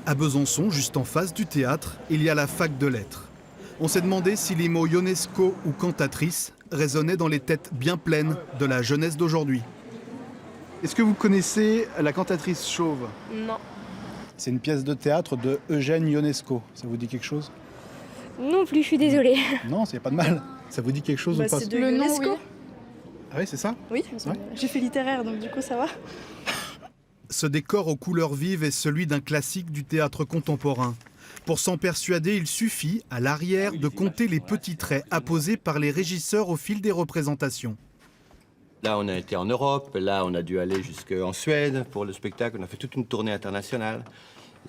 À Besançon, juste en face du théâtre, il y a la fac de lettres. On s'est demandé si les mots Ionesco ou cantatrice résonnaient dans les têtes bien pleines de la jeunesse d'aujourd'hui. Est-ce que vous connaissez la cantatrice chauve? Non. C'est une pièce de théâtre de Eugène Ionesco. Ça vous dit quelque chose? Non plus, je suis désolée. Non, il n'y a pas de mal. Ça vous dit quelque chose ou pas? C'est de Le nom, l'UNESCO. oui. Ah oui, c'est ça? Oui, Ouais. j'ai fait littéraire, donc du coup ça va. Ce décor aux couleurs vives est celui d'un classique du théâtre contemporain. Pour s'en persuader, il suffit, à l'arrière, de compter les petits traits apposés par les régisseurs au fil des représentations. Là, on a été en Europe, là, on a dû aller jusqu'en Suède pour le spectacle, on a fait toute une tournée internationale.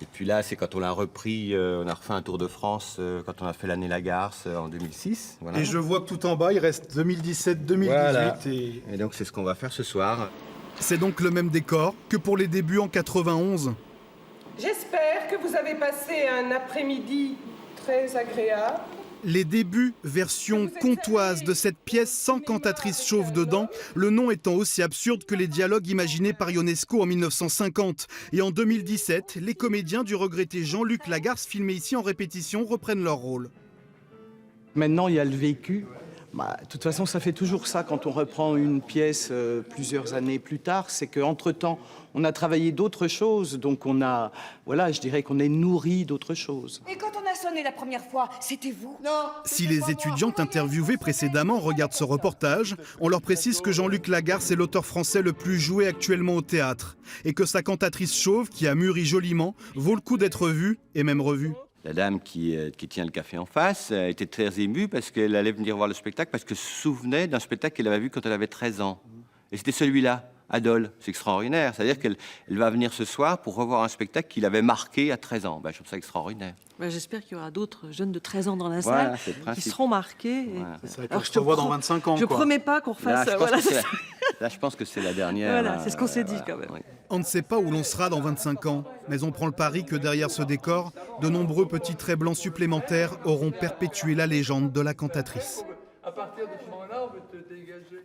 Et puis là, c'est quand on l'a repris, on a refait un tour de France quand on a fait l'année Lagarce en 2006. Voilà. Et je vois que tout en bas, il reste 2017-2018. Voilà. Et Et donc, c'est ce qu'on va faire ce soir. c'est donc le même décor que pour les débuts en 91. J'espère que vous avez passé un après-midi très agréable. Les débuts, version comtoise de cette pièce sans cantatrice chauve dedans, le nom étant aussi absurde que les dialogues imaginés par Ionesco en 1950. Et en 2017, les comédiens du regretté Jean-Luc Lagarce, filmés ici en répétition, reprennent leur rôle. Maintenant, il y a le vécu. De toute façon, ça fait toujours ça quand on reprend une pièce plusieurs années plus tard. C'est qu'entre-temps, on a travaillé d'autres choses. Donc, je dirais qu'on est nourri d'autres choses. Et quand on a sonné la première fois, c'était vous? Non. Si les étudiantes interviewées précédemment regardent ce reportage, on leur précise que Jean-Luc Lagarce est l'auteur français le plus joué actuellement au théâtre. Et que sa cantatrice chauve, qui a mûri joliment, vaut le coup d'être vue et même revue. La dame qui tient le café en face était très émue parce qu'elle allait venir voir le spectacle parce qu'elle se souvenait d'un spectacle qu'elle avait vu quand elle avait 13 ans. Et c'était celui-là, Adol. C'est extraordinaire. C'est-à-dire qu'elle va venir ce soir pour revoir un spectacle qui l'avait marqué à 13 ans. Je trouve ça extraordinaire. J'espère qu'il y aura d'autres jeunes de 13 ans dans la Voilà, salle c'est le qui principe. seront marqués. Voilà. Alors je te vois dans 25 ans. Je promets pas qu'on refasse... Là, je pense que c'est la dernière. Voilà, c'est ce qu'on s'est dit quand même. Oui. On ne sait pas où l'on sera dans 25 ans, mais on prend le pari que derrière ce décor, de nombreux petits traits blancs supplémentaires auront perpétué la légende de la cantatrice. À partir de ce moment-là, on veut te dégager.